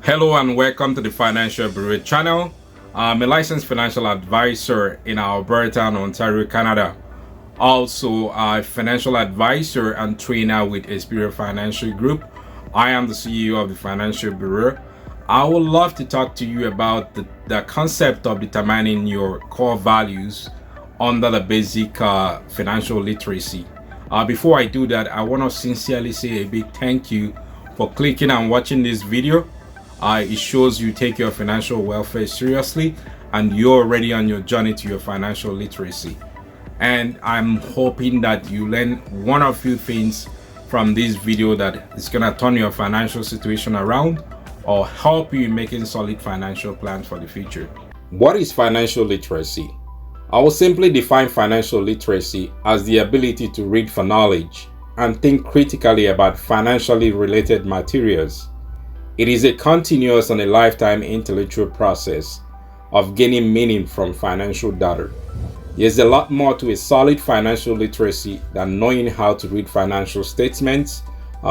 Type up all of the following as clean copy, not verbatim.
Hello and welcome to the Financial Bureau channel. I'm a licensed financial advisor in Alberta and Ontario, Canada. Also, a financial advisor and trainer with Aspire Financial Group. I am the CEO of the Financial Bureau. I would love to talk to you about the concept of determining your core values under the basic financial literacy. Before I do that, I want to sincerely say a big thank you for clicking and watching this video. It shows you take your financial welfare seriously and you're already on your journey to your financial literacy. And I'm hoping that you learn one or few things from this video that is going to turn your financial situation around or help you in making solid financial plans for the future. What is financial literacy? I will simply define financial literacy as the ability to read for knowledge and think critically about financially related materials. It is a continuous and a lifetime intellectual process of gaining meaning from financial data. There's a lot more to a solid financial literacy than knowing how to read financial statements,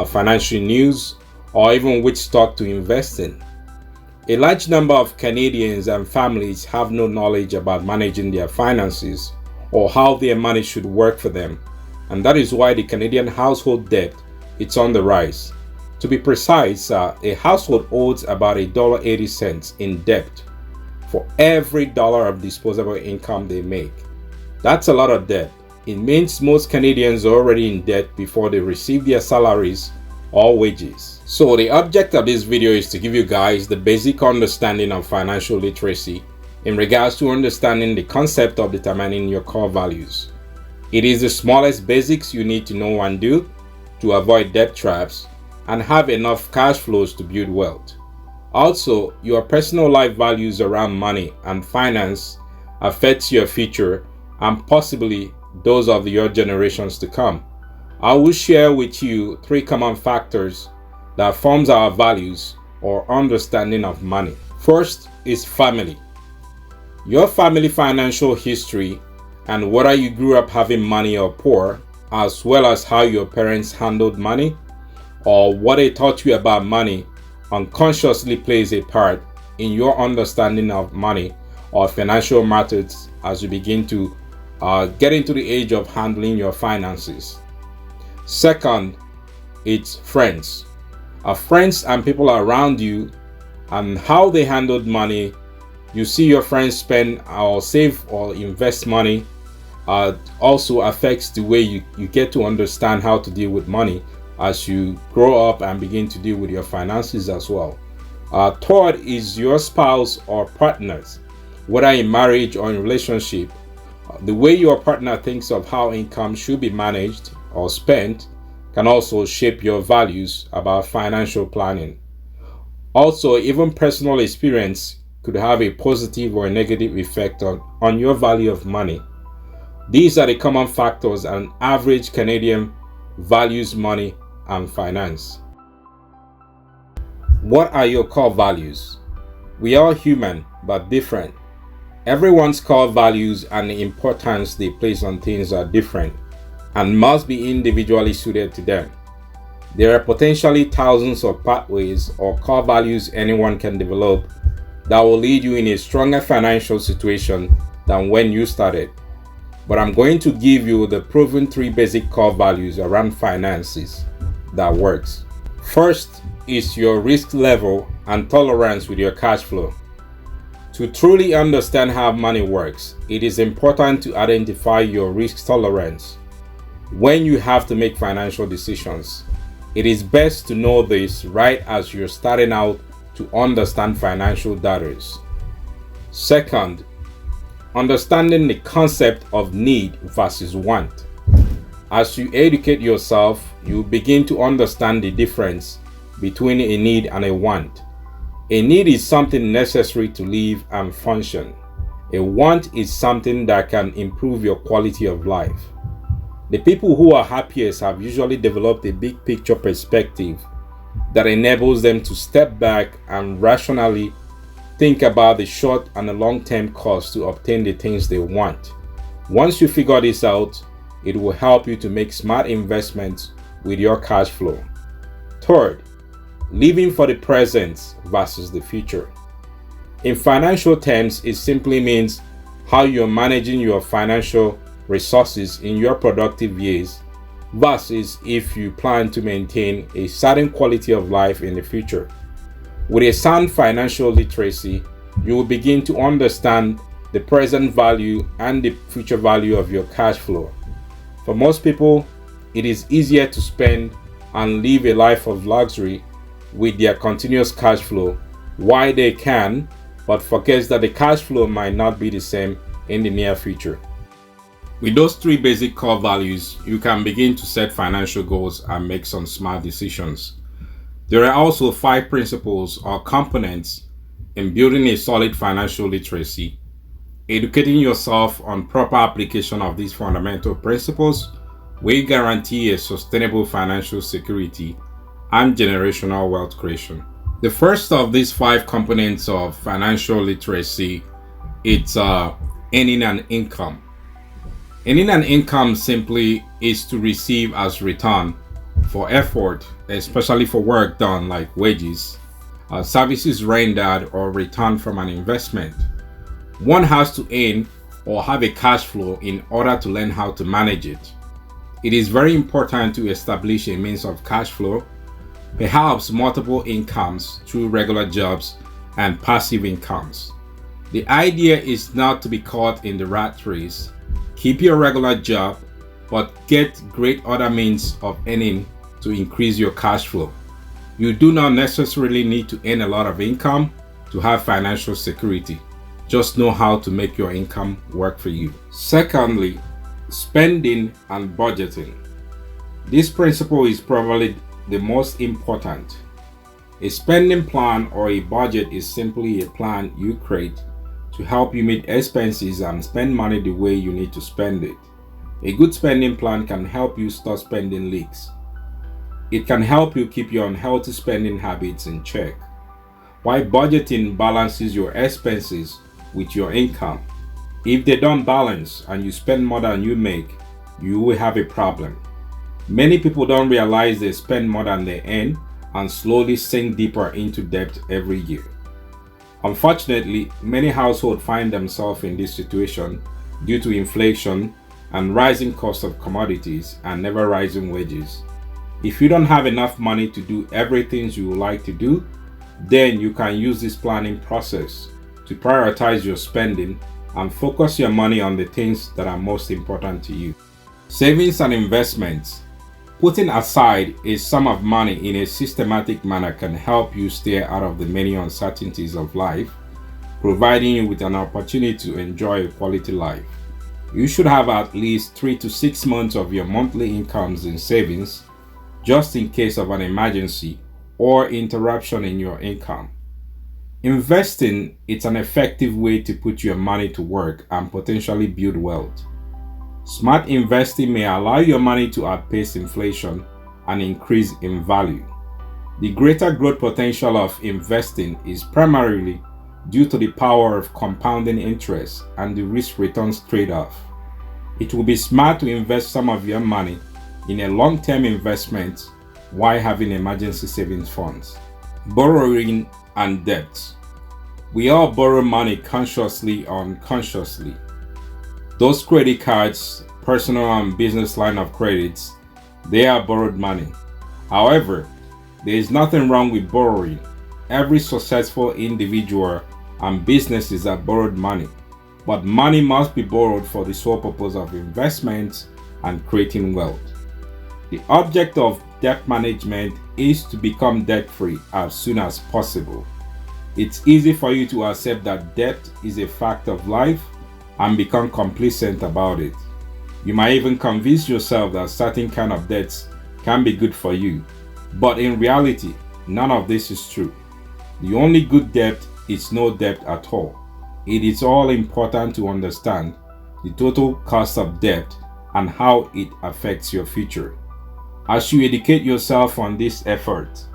financial news, or even which stock to invest in. A large number of Canadians and families have no knowledge about managing their finances or how their money should work for them, and that is why the Canadian household debt is on the rise. To be precise, a household owes about $1.80 in debt for every dollar of disposable income they make. That's a lot of debt. It means most Canadians are already in debt before they receive their salaries or wages. So the object of this video is to give you guys the basic understanding of financial literacy in regards to understanding the concept of determining your core values. It is the smallest basics you need to know and do to avoid debt traps and have enough cash flows to build wealth. Also, your personal life values around money and finance affects your future and possibly those of your generations to come. I will share with you 3 common factors that forms our values or understanding of money. First is family. Your family financial history and whether you grew up having money or poor, as well as how your parents handled money or what they taught you about money, unconsciously plays a part in your understanding of money or financial matters as you begin to get into the age of handling your finances. Second, it's friends. Friends and people around you and how they handled money. You see your friends spend or save or invest money also affects the way you get to understand how to deal with money as you grow up and begin to deal with your finances as well. Third is your spouse or partners, whether in marriage or in relationship. The way your partner thinks of how income should be managed or spent can also shape your values about financial planning. Also, even personal experience could have a positive or a negative effect on your value of money. These are the common factors an average Canadian values money and finance. What are your core values? We are human but different. Everyone's core values and the importance they place on things are different and must be individually suited to them. There are potentially thousands of pathways or core values anyone can develop that will lead you in a stronger financial situation than when you started. But I'm going to give you the proven 3 basic core values around finances that works. First is your risk level and tolerance with your cash flow. To truly understand how money works, it is important to identify your risk tolerance when you have to make financial decisions. It is best to know this right as you're starting out to understand financial data. Second, understanding the concept of need versus want. As you educate yourself, you begin to understand the difference between a need and a want. A need is something necessary to live and function. A want is something that can improve your quality of life. The people who are happiest have usually developed a big picture perspective that enables them to step back and rationally think about the short and the long-term costs to obtain the things they want. Once you figure this out, it will help you to make smart investments with your cash flow. Third, Living for the present versus the future. In financial terms, it simply means how you're managing your financial resources in your productive years versus if you plan to maintain a certain quality of life in the future. With a sound financial literacy, you will begin to understand the present value and the future value of your cash flow. For most people, it is easier to spend and live a life of luxury with their continuous cash flow while they can, but forgets that the cash flow might not be the same in the near future. With those three basic core values, you can begin to set financial goals and make some smart decisions. There are also 5 principles or components in building a solid financial literacy. Educating yourself on proper application of these fundamental principles will guarantee a sustainable financial security and generational wealth creation. The first of these 5 components of financial literacy is earning an income. Earning an income simply is to receive as return for effort, especially for work done like wages, services rendered, or return from an investment. One has to earn or have a cash flow in order to learn how to manage it. It is very important to establish a means of cash flow, perhaps multiple incomes through regular jobs and passive incomes. The idea is not to be caught in the rat race. Keep your regular job, but get great other means of earning to increase your cash flow. You do not necessarily need to earn a lot of income to have financial security. Just know how to make your income work for you. Secondly, spending and budgeting. This principle is probably the most important. A spending plan or a budget is simply a plan you create to help you meet expenses and spend money the way you need to spend it. A good spending plan can help you stop spending leaks. It can help you keep your unhealthy spending habits in check, while budgeting balances your expenses with your income. If they don't balance and you spend more than you make, you will have a problem. Many people don't realize they spend more than they earn and slowly sink deeper into debt every year. Unfortunately, many households find themselves in this situation due to inflation and rising cost of commodities and never rising wages. If you don't have enough money to do everything you would like to do, then you can use this planning process to prioritize your spending and focus your money on the things that are most important to you. Savings and investments. Putting aside a sum of money in a systematic manner can help you stay out of the many uncertainties of life, providing you with an opportunity to enjoy a quality life. You should have at least 3 to 6 months of your monthly incomes in savings, just in case of an emergency or interruption in your income. Investing is an effective way to put your money to work and potentially build wealth. Smart investing may allow your money to outpace inflation and increase in value. The greater growth potential of investing is primarily due to the power of compounding interest and the risk-returns trade-off. It will be smart to invest some of your money in a long-term investment while having emergency savings funds. Borrowing and debt. We all borrow money consciously or unconsciously. Those credit cards, personal and business line of credits, they are borrowed money. However, there is nothing wrong with borrowing. Every successful individual and businesses have borrowed money, but money must be borrowed for the sole purpose of investment and creating wealth. The object of debt management is to become debt-free as soon as possible. It's easy for you to accept that debt is a fact of life and become complacent about it. You might even convince yourself that certain kind of debts can be good for you, but in reality, none of this is true. The only good debt is no debt at all. It is all important to understand the total cost of debt and how it affects your future. As you educate yourself on this effort,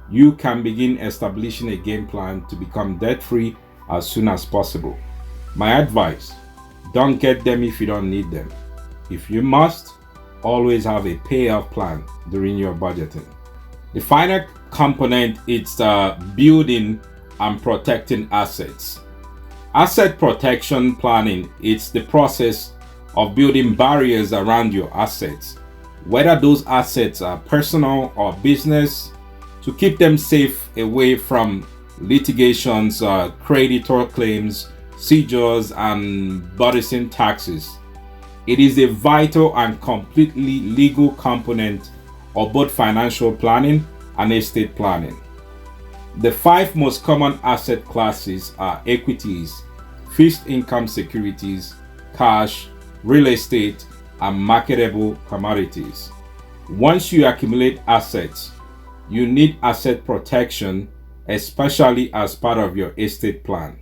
you can begin establishing a game plan to become debt-free as soon as possible. My advice: don't get them if you don't need them. If you must, always have a payoff plan during your budgeting. The final component is building and protecting assets. Asset protection planning is the process of building barriers around your assets, whether those assets are personal or business, to keep them safe away from litigations, creditor claims, seizures, and burdensome taxes. It is a vital and completely legal component of both financial planning and estate planning. The five most common asset classes are equities, fixed income securities, cash, real estate, and marketable commodities. Once you accumulate assets, you need asset protection, especially as part of your estate plan.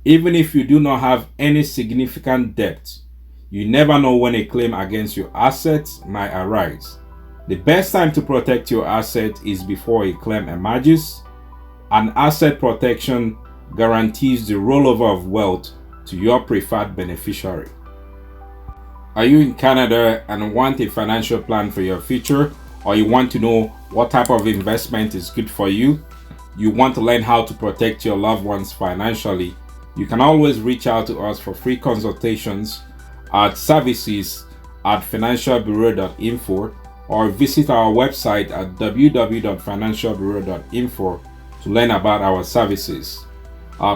Even if you do not have any significant debt, you never know when a claim against your assets might arise. The best time to protect your asset is before a claim emerges. An asset protection guarantees the rollover of wealth to your preferred beneficiary. Are you in Canada and want a financial plan for your future, or you want to know what type of investment is good for you? You want to learn how to protect your loved ones financially? You can always reach out to us for free consultations at services@financialbureau.info, or visit our website at www.financialbureau.info to learn about our services.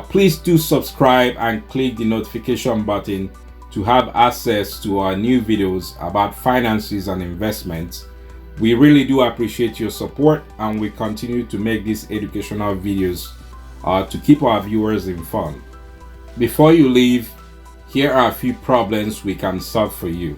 Please do subscribe and click the notification button to have access to our new videos about finances and investments. We really do appreciate your support, and we continue to make these educational videos to keep our viewers informed. Before you leave, here are a few problems we can solve for you.